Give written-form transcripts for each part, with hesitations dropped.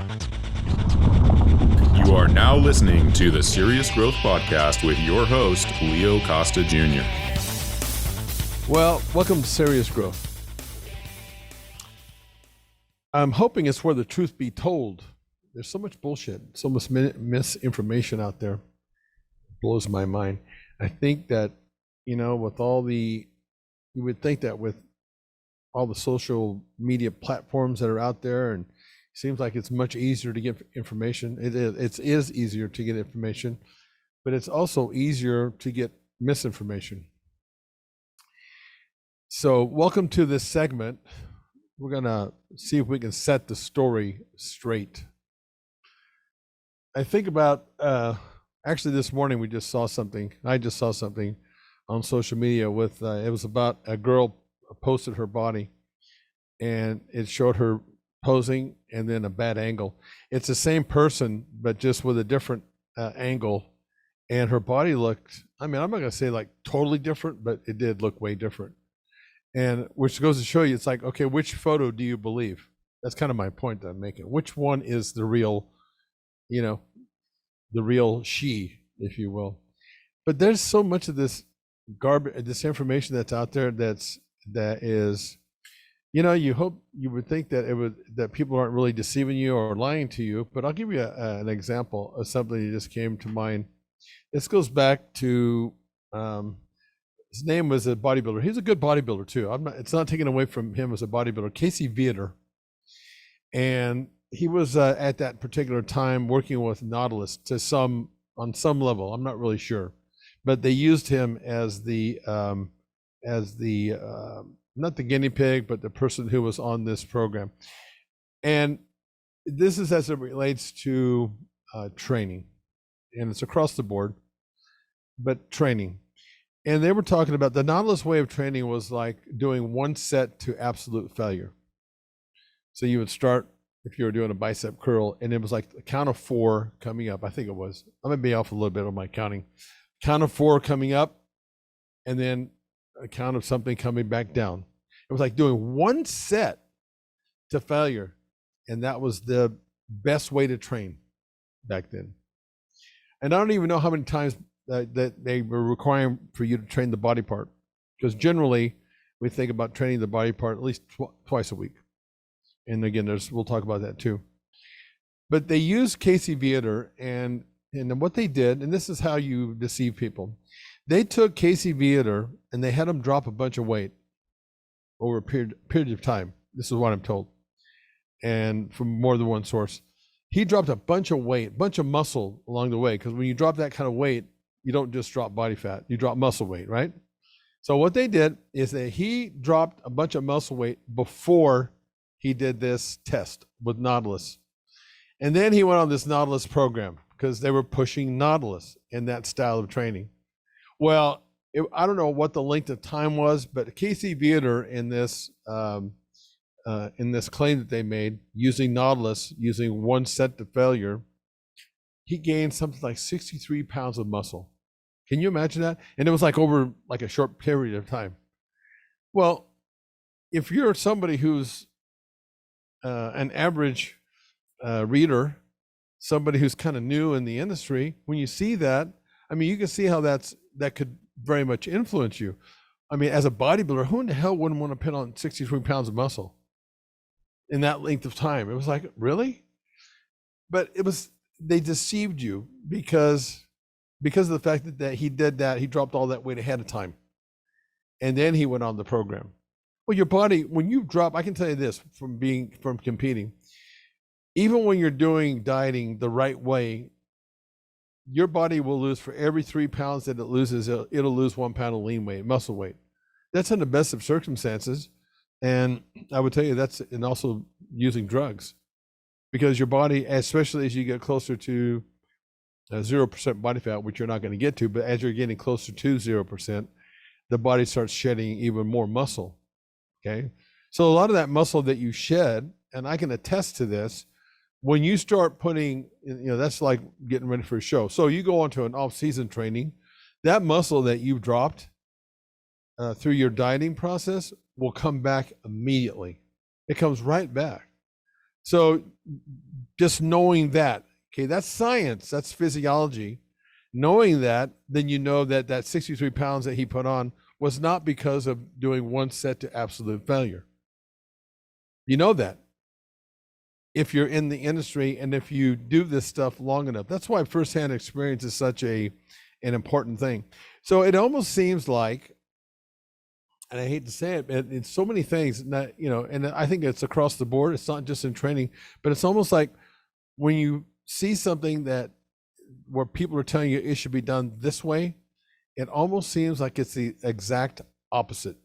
You are now listening to the Serious Growth Podcast with your host, Leo Costa Jr. Well, welcome to Serious Growth. I'm hoping it's where the truth be told. There's so much bullshit, so much misinformation out there. It blows my mind. I think that, with you would think that with all the social media platforms that are out there, and it seems like it's much easier to get information. It is easier to get information, but it's also easier to get misinformation. So welcome to this segment. We're gonna see if we can set the story straight. I think about, actually this morning I just saw something on social media with, it was about a girl posted her body and it showed her posing and then a bad angle. It's the same person, but just with a different angle. And her body looked, I'm not gonna say like totally different, but it did look way different. And which goes to show you, it's like, okay, which photo do you believe? That's kind of my point that I'm making. Which one is the real, the real she, if you will? But there's so much of this garbage, this information that's out there that is, you would think that that people aren't really deceiving you or lying to you. But I'll give you an example of something that just came to mind. This goes back to, his name was a bodybuilder. He's a good bodybuilder too. It's not taken away from him as a bodybuilder. Casey Viator. And he was at that particular time working with Nautilus on some level. I'm not really sure, but they used him as the not the guinea pig, but the person who was on this program. And this is as it relates to training, and it's across the board, but training. And they were talking about the Nautilus way of training was like doing one set to absolute failure. So you would start, if you were doing a bicep curl, and it was like a count of 4 coming up. I think it was. I'm gonna be off a little bit on my counting. Count of 4 coming up, and then a count of something coming back down. It was like doing one set to failure, and that was the best way to train back then. And I don't even know how many times that they were requiring for you to train the body part, because generally we think about training the body part at least twice a week. And again, we'll talk about that too. But they used Casey Viator, and what they did, and this is how you deceive people. They took Casey Viator and they had him drop a bunch of weight over a period of time. This is what I'm told, and from more than one source. He dropped a bunch of weight, bunch of muscle along the way, because when you drop that kind of weight, you don't just drop body fat, you drop muscle weight, right? So what they did is that he dropped a bunch of muscle weight before he did this test with Nautilus. And then he went on this Nautilus program because they were pushing Nautilus in that style of training. Well, I don't know what the length of time was, but Casey Viator in this claim that they made using Nautilus, using one set to failure, he gained something like 63 pounds of muscle. Can you imagine that? And it was like over like a short period of time. Well, if you're somebody who's an average reader, somebody who's kind of new in the industry, when you see that, you can see how that could very much influence you. As a bodybuilder, who in the hell wouldn't want to put on 63 pounds of muscle in that length of time? It was like, really? But they deceived you because of the fact that he did that. He dropped all that weight ahead of time, and then he went on the program. Well, your body, when you drop, I can tell you this from competing, even when you're doing dieting the right way, your body will lose, for every 3 pounds that it loses, it'll lose 1 pound of lean weight, muscle weight. That's in the best of circumstances. And I would tell you that's, and also using drugs, because your body, especially as you get closer to 0% body fat, which you're not going to get to, but as you're getting closer to 0%, the body starts shedding even more muscle. Okay. So a lot of that muscle that you shed, and I can attest to this, when you start putting, that's like getting ready for a show. So you go onto an off-season training, that muscle that you've dropped through your dieting process will come back immediately. It comes right back. So Just knowing that, okay, that's science, that's physiology. Knowing that, then you know that that 63 pounds that he put on was not because of doing one set to absolute failure. You know that if you're in the industry and if you do this stuff long enough. That's why firsthand experience is such an important thing. So it almost seems like, and I hate to say it, it's so many things that, and I think it's across the board. It's not just in training, but it's almost like when you see something that where people are telling you it should be done this way, it almost seems like it's the exact opposite.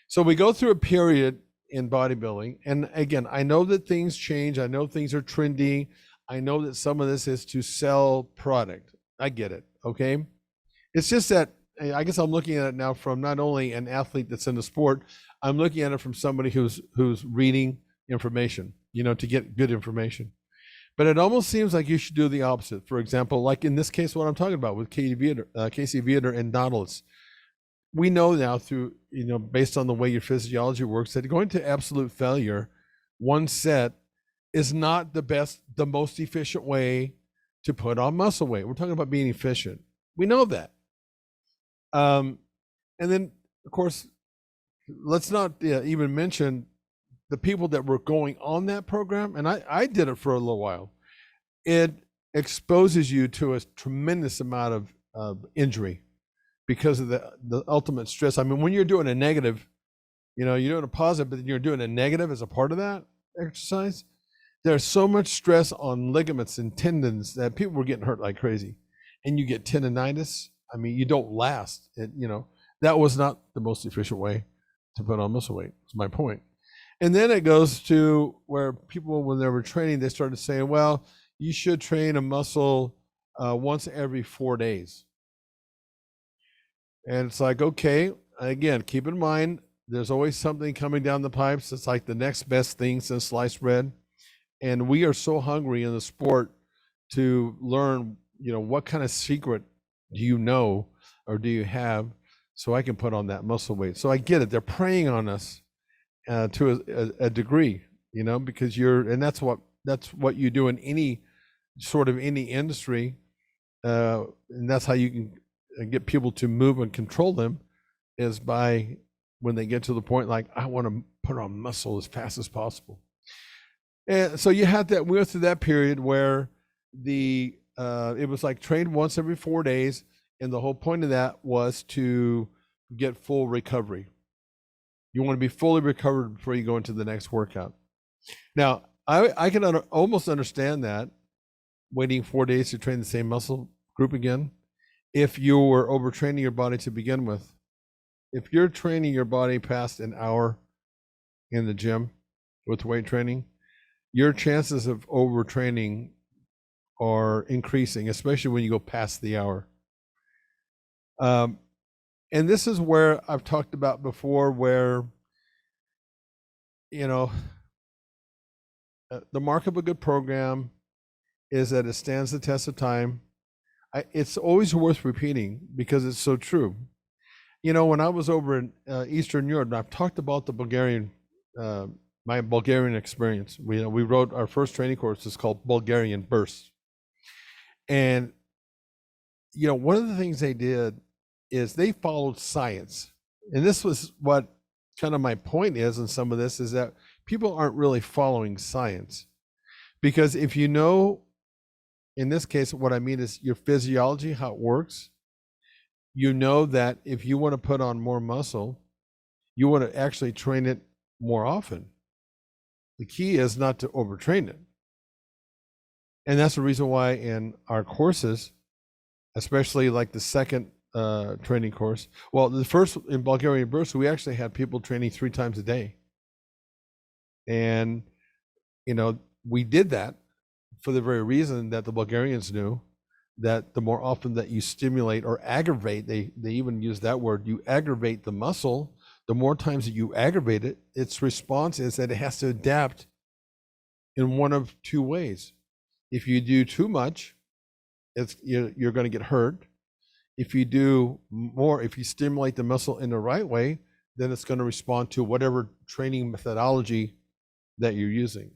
So we go through a period in bodybuilding, and again, I know that things change. I know things are trendy. I know that some of this is to sell product. I get it, okay? It's just that I guess I'm looking at it now from not only an athlete that's in the sport, I'm looking at it from somebody who's reading information, to get good information. But it almost seems like you should do the opposite. For example, like in this case, what I'm talking about with Casey Viator and Nautilus. We know now through, based on the way your physiology works, that going to absolute failure, one set, is not the most efficient way to put on muscle weight. We're talking about being efficient. We know that. And then, of course, let's not even mention the people that were going on that program. And I did it for a little while. It exposes you to a tremendous amount of injury because of the ultimate stress. I mean, when you're doing a negative, you're doing a positive, but then you're doing a negative as a part of that exercise, there's so much stress on ligaments and tendons that people were getting hurt like crazy. And you get tendonitis. I mean, you don't last. That was not the most efficient way to put on muscle weight, is my point. And then it goes to where people, when they were training, they started saying, well, you should train a muscle once every 4 days. And it's like, okay, again, keep in mind, there's always something coming down the pipes. It's like the next best thing since sliced bread. And we are so hungry in the sport to learn, what kind of secret do you know or do you have so I can put on that muscle weight? So I get it. They're preying on us to a degree, because and that's what you do in any industry. And that's how you can get people to move and control them, is by when they get to the point like, I want to put on muscle as fast as possible. And so we went through that period where it was like train once every 4 days, and the whole point of that was to get full recovery. You want to be fully recovered before you go into the next workout. Now, I can almost understand that, waiting 4 days to train the same muscle group again, if you were overtraining your body to begin with. If you're training your body past an hour in the gym with weight training, your chances of overtraining are increasing, especially when you go past the hour. And this is where I've talked about before, where, the mark of a good program is that it stands the test of time. It's always worth repeating because it's so true. When I was over in Eastern Europe, I've talked about my Bulgarian experience. We wrote our first training course. It's called Bulgarian Burst. And, one of the things they did is they followed science. And this was what kind of my point is in some of this, is that people aren't really following science. Because if in this case, what I mean is your physiology, how it works, that if you want to put on more muscle, you want to actually train it more often. The key is not to overtrain it. And that's the reason why in our courses, especially like the second training course, well, the first in Bulgarian Burst, we actually had people training 3 times a day. And, we did that for the very reason that the Bulgarians knew that the more often that you stimulate or aggravate, they even use that word, you aggravate the muscle, the more times that you aggravate it, its response is that it has to adapt in one of 2 ways. If you do too much, you're going to get hurt. If you do more, if you stimulate the muscle in the right way, then it's going to respond to whatever training methodology that you're using.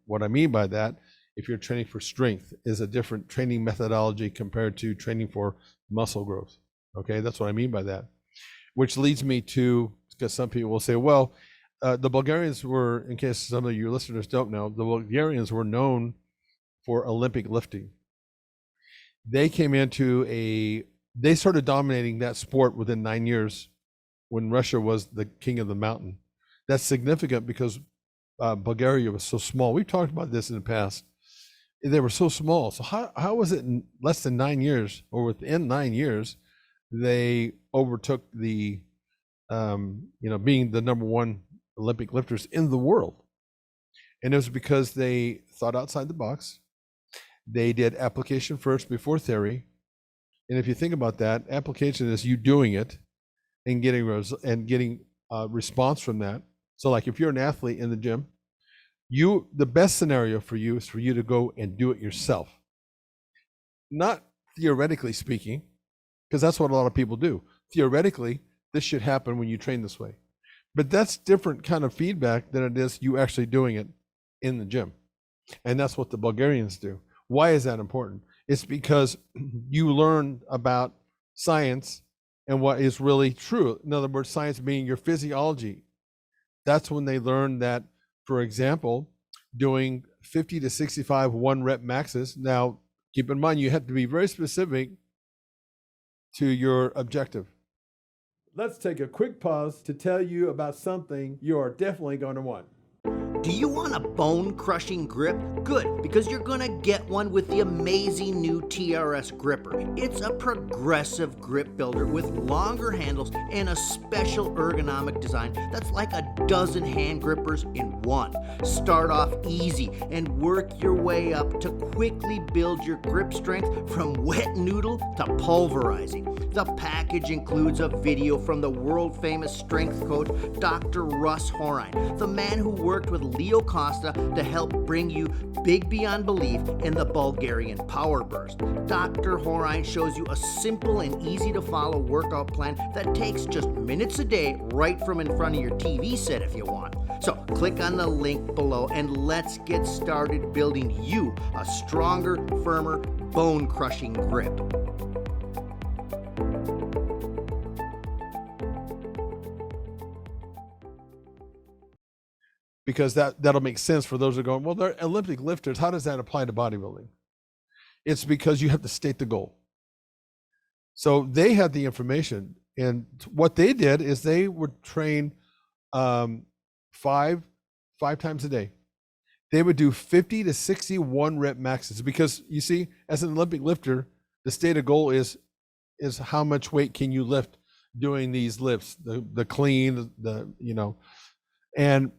What I mean by that if you're training for strength, is a different training methodology compared to training for muscle growth. Okay, that's what I mean by that. Which leads me to, because some people will say, well, the Bulgarians were, in case some of your listeners don't know, the Bulgarians were known for Olympic lifting. They they started dominating that sport within 9 years when Russia was the king of the mountain. That's significant because Bulgaria was so small. We've talked about this in the past. They were so small. So how was it in less than 9 years, or within 9 years, they overtook the, being the number one Olympic lifters in the world? And it was because they thought outside the box. They did application first before theory. And if you think about that, application is you doing it and getting response from that. So like if you're an athlete in the gym, the best scenario for you is for you to go and do it yourself. Not theoretically speaking, because that's what a lot of people do. Theoretically, this should happen when you train this way. But that's different kind of feedback than it is you actually doing it in the gym. And that's what the Bulgarians do. Why is that important? It's because you learn about science and what is really true. In other words, science being your physiology. That's when they learn that, for example, doing 50 to 65 1-rep maxes. Now, keep in mind, you have to be very specific to your objective. Let's take a quick pause to tell you about something you are definitely going to want. Do you want a bone-crushing grip? Good, because you're gonna get one with the amazing new Trs Gripper. It's a progressive grip builder with longer handles and a special ergonomic design that's like a dozen hand grippers in one. Start off easy and work your way up to quickly build your grip strength from wet noodle to pulverizing. The package includes a video from the world-famous strength coach, Dr. Russ Horine, the man who worked with Leo Costa to help bring you big beyond belief in the Bulgarian Power Burst. Dr. Horine shows you a simple and easy to follow workout plan that takes just minutes a day right from in front of your TV set if you want. So click on the link below and let's get started building you a stronger, firmer, bone-crushing grip. Because that'll make sense for those who are going, well, they're Olympic lifters. How does that apply to bodybuilding? It's because you have to state the goal. So they had the information, and what they did is they would train five times a day. They would do 50 to 60 1-rep maxes, because you see, as an Olympic lifter, the stated goal is how much weight can you lift doing these lifts, the clean, and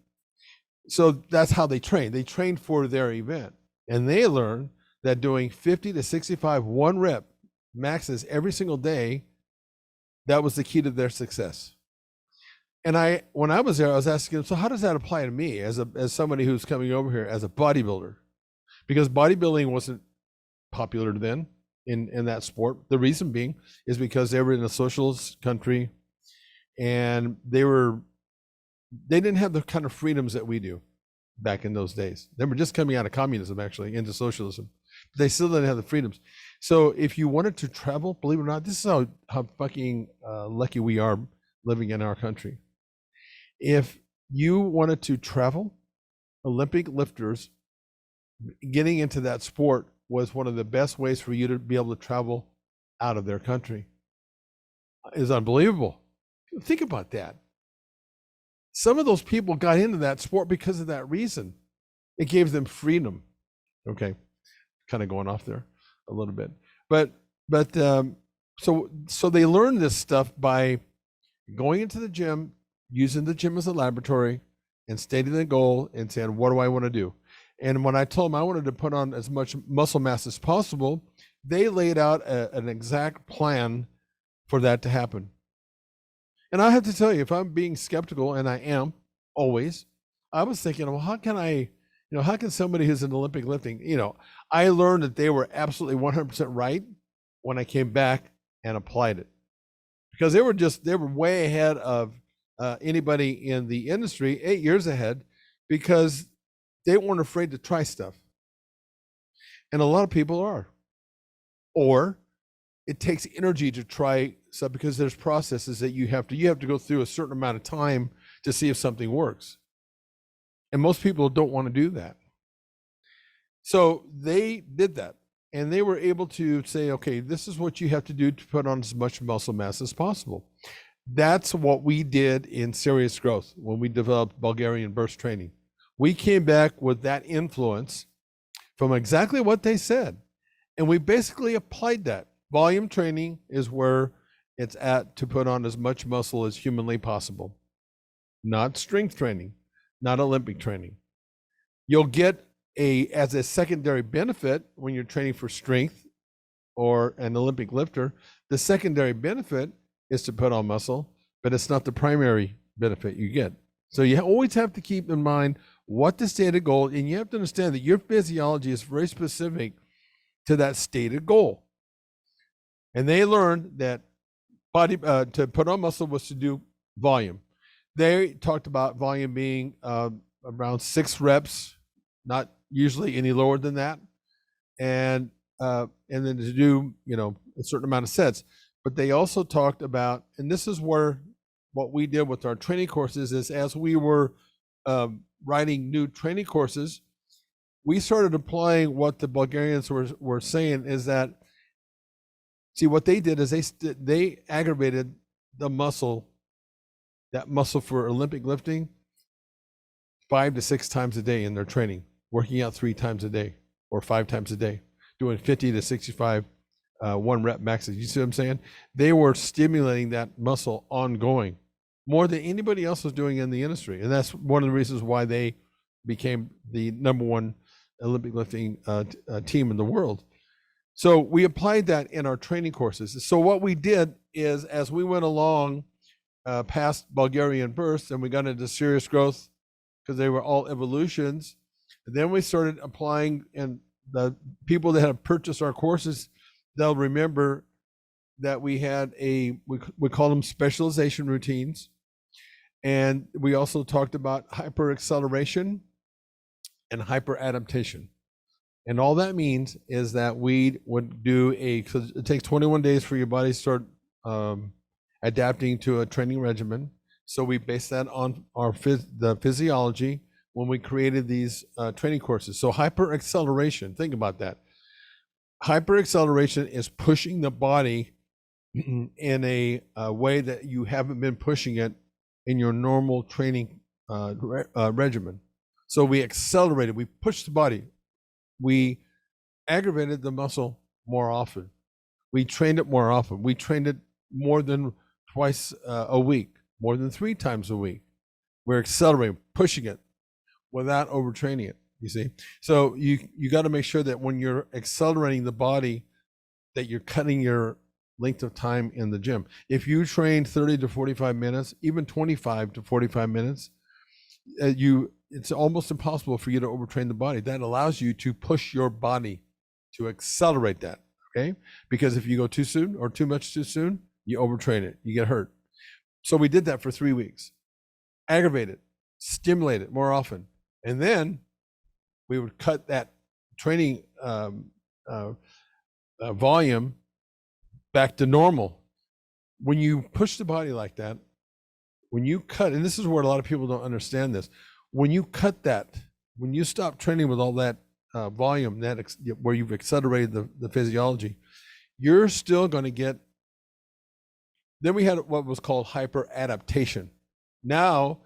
so that's how they train. They train for their event, and they learn that doing 50 to 65 1-rep maxes every single day, that was the key to their success. And when I was there, I was asking them, so how does that apply to me as somebody who's coming over here as a bodybuilder? Because bodybuilding wasn't popular then in that sport. The reason being is because they were in a socialist country, and they didn't have the kind of freedoms that we do back in those days. They were just coming out of communism, actually, into socialism. They still didn't have the freedoms. So if you wanted to travel, believe it or not, this is how fucking lucky we are living in our country. If you wanted to travel, Olympic lifters, getting into that sport was one of the best ways for you to be able to travel out of their country. It's unbelievable. Think about that. Some of those people got into that sport because of that reason. It gave them freedom. Okay, kind of going off there a little bit, but so they learned this stuff by going into the gym, using the gym as a laboratory, and stating the goal and saying, what do I want to do? And when I told them I wanted to put on as much muscle mass as possible, they laid out an exact plan for that to happen. And I have to tell you, if I'm being skeptical, and I am always, I was thinking, well, how can somebody who's in Olympic lifting, I learned that they were absolutely 100% right when I came back and applied it, because they were way ahead of anybody in the industry, 8 years ahead, because they weren't afraid to try stuff. And a lot of people are. Or it takes energy to try stuff because there's processes that you have to go through a certain amount of time to see if something works. And most people don't want to do that. So they did that. And they were able to say, okay, this is what you have to do to put on as much muscle mass as possible. That's what we did in Serious Growth when we developed Bulgarian burst training. We came back with that influence from exactly what they said. And we basically applied that. Volume training is where it's at to put on as much muscle as humanly possible. Not strength training, not Olympic training. You'll get as a secondary benefit when you're training for strength or an Olympic lifter, the secondary benefit is to put on muscle, but it's not the primary benefit you get. So you always have to keep in mind what the stated goal, and you have to understand that your physiology is very specific to that stated goal. And they learned that to put on muscle was to do volume. They talked about volume being around 6 reps, not usually any lower than that, and then to do a certain amount of sets. But they also talked about, and this is where what we did with our training courses is, as we were writing new training courses, we started applying what the Bulgarians were saying is that, see, what they did is they aggravated the muscle, that muscle for Olympic lifting, 5 to 6 times a day in their training, working out 3 times a day or 5 times a day, doing 50 to 65 one rep maxes. You see what I'm saying? They were stimulating that muscle ongoing more than anybody else was doing in the industry. And that's one of the reasons why they became the #1 Olympic lifting team in the world. So we applied that in our training courses. So what we did is, as we went along past Bulgarian bursts and we got into Serious Growth, because they were all evolutions, and then we started applying, and the people that have purchased our courses, they'll remember that we had we call them specialization routines. And we also talked about hyper acceleration and hyper adaptation. And all that means is that we would do because it takes 21 days for your body to start adapting to a training regimen. So we based that on the physiology when we created these training courses. So hyper acceleration, think about that. Hyper acceleration is pushing the body in a way that you haven't been pushing it in your normal training regimen. So we accelerated, we pushed the body, we aggravated the muscle more often, we trained it more often, we trained it more than twice a week, more than 3 times a week. We're accelerating, pushing it without overtraining it, you see? So you got to make sure that when you're accelerating the body, that you're cutting your length of time in the gym. If you train 30 to 45 minutes, even 25 to 45 minutes, it's almost impossible for you to overtrain the body. That allows you to push your body to accelerate that, okay? Because if you go too soon or too much too soon, you overtrain it, you get hurt. So we did that for 3 weeks. Aggravate it, stimulate it more often. And then we would cut that training volume back to normal. When you push the body like that, when you cut, and this is where a lot of people don't understand this, when you cut that, when you stop training with all that volume, where you've accelerated the physiology, you're still going to get. Then we had what was called hyper adaptation. Now,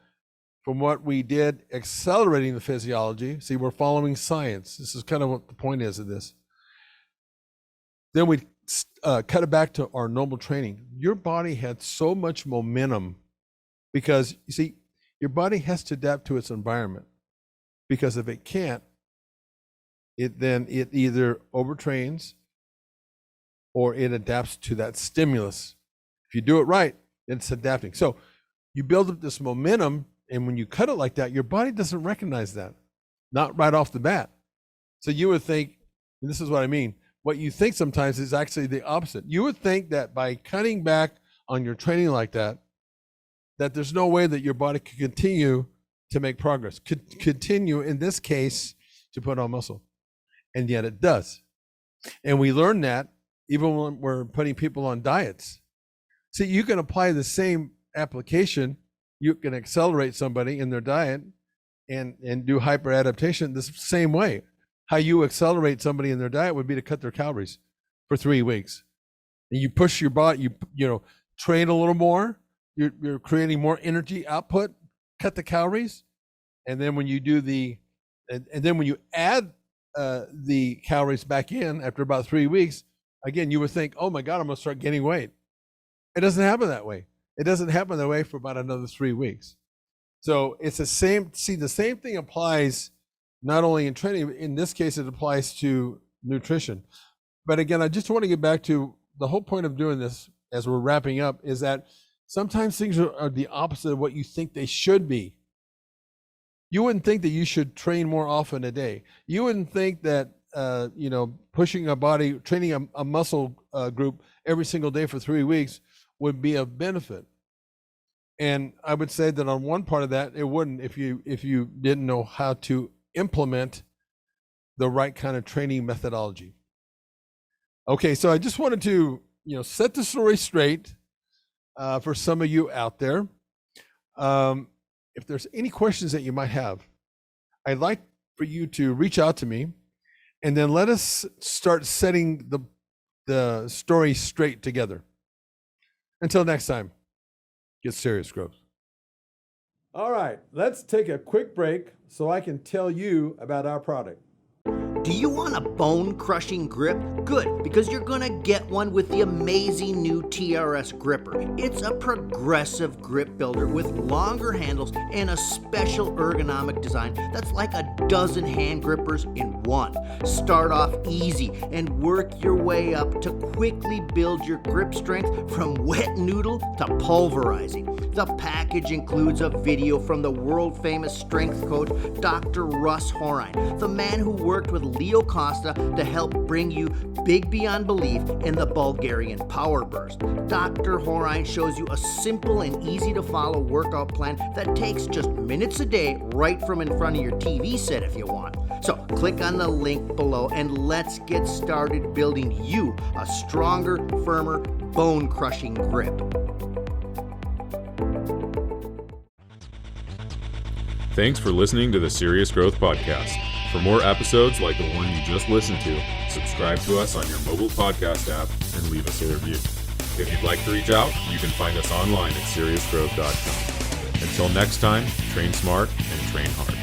from what we did accelerating the physiology, see, we're following science. This is kind of what the point is of this. Then we cut it back to our normal training. Your body had so much momentum because, you see, your body has to adapt to its environment, because if it can't, it either overtrains or it adapts to that stimulus. If you do it right, it's adapting. So you build up this momentum, and when you cut it like that, your body doesn't recognize that, not right off the bat. So you would think, and this is what I mean, what you think sometimes is actually the opposite. You would think that by cutting back on your training like that, that there's no way that your body could continue to make progress, could continue, in this case, to put on muscle. and yet it does. And we learn that even when we're putting people on diets. See, you can apply the same application. You can accelerate somebody in their diet and do hyper adaptation the same way. How you accelerate somebody in their diet would be to cut their calories for 3 weeks. And you push your body, you train a little more, you're creating more energy output, cut the calories. And then when you do and then when you add the calories back in after about 3 weeks, again, you would think, oh my God, I'm gonna start gaining weight. It doesn't happen that way. It doesn't happen that way for about another 3 weeks. So it's the same thing applies not only in training, but in this case, it applies to nutrition. But again, I just want to get back to the whole point of doing this as we're wrapping up is that sometimes things are the opposite of what you think they should be. You wouldn't think that you should train more often a day. You wouldn't think that, pushing a body, training a muscle group every single day for 3 weeks would be of benefit. And I would say that on one part of that, it wouldn't if you didn't know how to implement the right kind of training methodology. Okay, so I just wanted to, set the story straight for some of you out there. If there's any questions that you might have, I'd like for you to reach out to me, and then let us start setting the story straight together. Until next time, get serious, growth. All right, let's take a quick break so I can tell you about our product. Do you want a bone-crushing grip? Good, because you're gonna get one with the amazing new TRS Gripper. It's a progressive grip builder with longer handles and a special ergonomic design that's like a dozen hand grippers in one. Start off easy and work your way up to quickly build your grip strength from wet noodle to pulverizing. The package includes a video from the world-famous strength coach, Dr. Russ Horine, the man who worked with Leo Costa to help bring you big beyond belief in the Bulgarian power burst. Dr. Horine shows you a simple and easy to follow workout plan that takes just minutes a day right from in front of your TV set if you want. So click on the link below and let's get started building you a stronger, firmer, bone-crushing grip. Thanks for listening to the Serious Growth Podcast. For more episodes like the one you just listened to, subscribe to us on your mobile podcast app and leave us a review. If you'd like to reach out, you can find us online at seriousgrowth.com. Until next time, train smart and train hard.